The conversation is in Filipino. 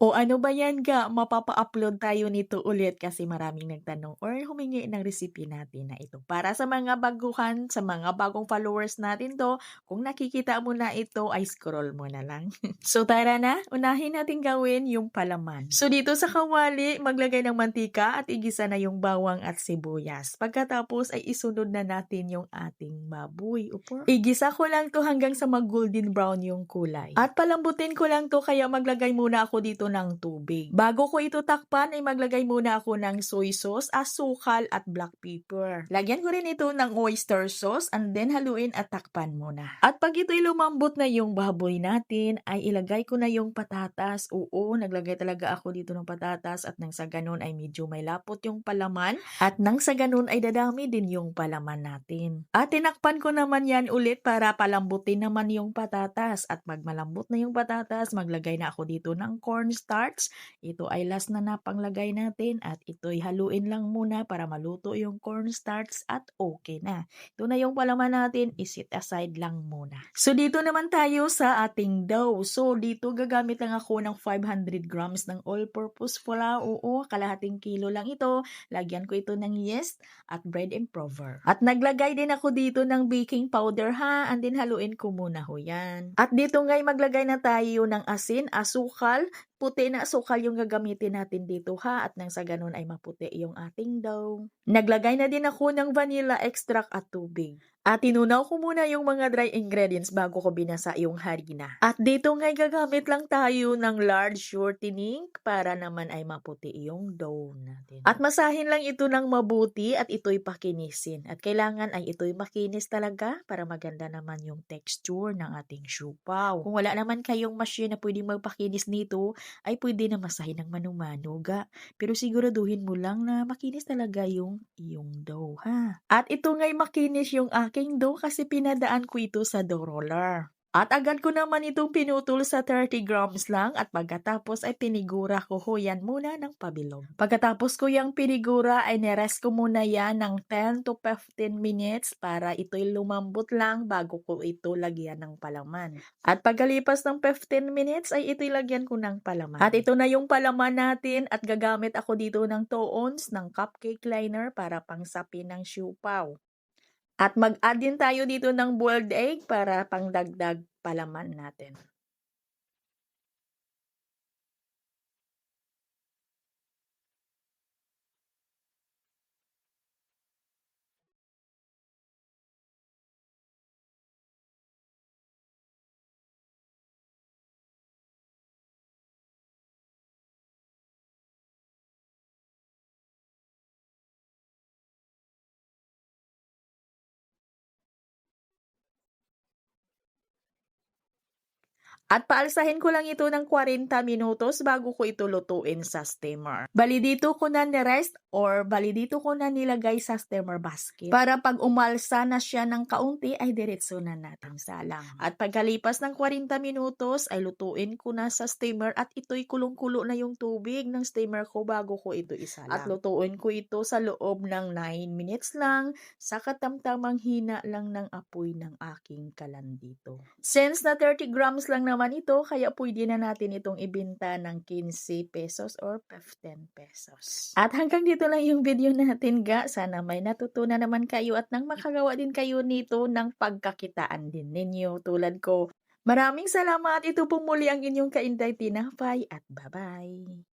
O ano ba yan ga, mapapa-upload tayo nito ulit kasi maraming nagtanong or humingi ng recipe natin na ito. Para sa mga baguhan, sa mga bagong followers natin 'to, kung nakikita mo na ito ay scroll mo na lang. So tara na, unahin natin gawin yung palaman. So dito sa kawali, maglagay ng mantika at igisa na yung bawang at sibuyas. Pagkatapos ay isunod na natin yung ating baboy. Opo. Igisa ko lang 'to hanggang sa mag-golden brown yung kulay. At palambutin ko lang 'to kaya maglagay muna ako dito ng tubig. Bago ko ito takpan ay maglagay muna ako ng soy sauce, asukal at black pepper. Lagyan ko rin ito ng oyster sauce and then haluin at takpan muna. At pag ito'y lumambot na yung baboy natin ay ilagay ko na yung patatas. Oo, naglagay talaga ako dito ng patatas at nang sa ganun ay medyo may lapot yung palaman at nang sa ganun ay dadami din yung palaman natin. At tinakpan ko naman yan ulit para palambutin naman yung patatas at pag malambot na yung patatas, maglagay na ako dito ng cornstarch. Ito ay last na napanglagay natin at ito'y haluin lang muna para maluto yung cornstarch at okay na. Ito na yung palaman natin, isit aside lang muna. So dito naman tayo sa ating dough. So dito gagamit lang ako ng 500 grams ng all-purpose flour. Oo, kalahating kilo lang ito. Lagyan ko ito ng yeast at bread improver. At naglagay din ako dito ng baking powder ha, and then haluin ko muna ho yan. At dito ngay maglagay na tayo ng asin, asukal, puti na asukal yung gagamitin natin dito ha, at nang sa ganun ay maputi yung ating dough. Naglagay na din ako ng vanilla extract at tubig. At tinunaw ko muna yung mga dry ingredients bago ko binasa yung harina. At dito ngay gagamit lang tayo ng large shortening para naman ay maputi yung dough natin. At masahin lang ito ng mabuti at ito'y pakinisin. At kailangan ay ito'y makinis talaga para maganda naman yung texture ng ating siupaw. Kung wala naman kayong machine na pwedeng magpakinis nito, ay pwede na masahin ng mano-mano ga. Pero siguraduhin mo lang na makinis talaga yung iyong dough ha. At ito ngay makinis yung aking dough kasi pinadaan ko ito sa dough roller. At agad ko naman itong pinutol sa 30 grams lang at pagkatapos ay pinigura ko ho yan muna ng pabilog. Pagkatapos ko yung pinigura ay nerest ko muna yan ng 10 to 15 minutes para ito'y lumambot lang bago ko ito lagyan ng palaman. At pagkalipas ng 15 minutes ay ito'y lagyan ko ng palaman. At ito na yung palaman natin at gagamit ako dito ng 2 ounce ng cupcake liner para pangsapin ng siupaw. At mag-add din tayo dito ng boiled egg para pangdagdag palaman natin. At paalsahin ko lang ito ng 40 minutos bago ko ito lutuin sa steamer. Bali dito ko na ni-rest or bali dito ko na nilagay sa steamer basket. Para pag umalsa na siya ng kaunti ay diretso na natin salang. At pagkalipas ng 40 minutos ay lutuin ko na sa steamer at ito'y kulong-kulo na yung tubig ng steamer ko bago ko ito isalang. At lutuin ko ito sa loob ng 9 minutes lang sa katamtamang hina lang ng apoy ng aking kalandito. Since na 30 grams lang naman ito, kaya pwede na natin itong ibenta ng 15 pesos or 15 pesos. At hanggang dito lang yung video natin ga. Sana may natutunan naman kayo at nang makagawa din kayo nito ng pagkakitaan din ninyo tulad ko. Maraming salamat. Ito po muli ang inyong Kainday Tinapay at bye-bye.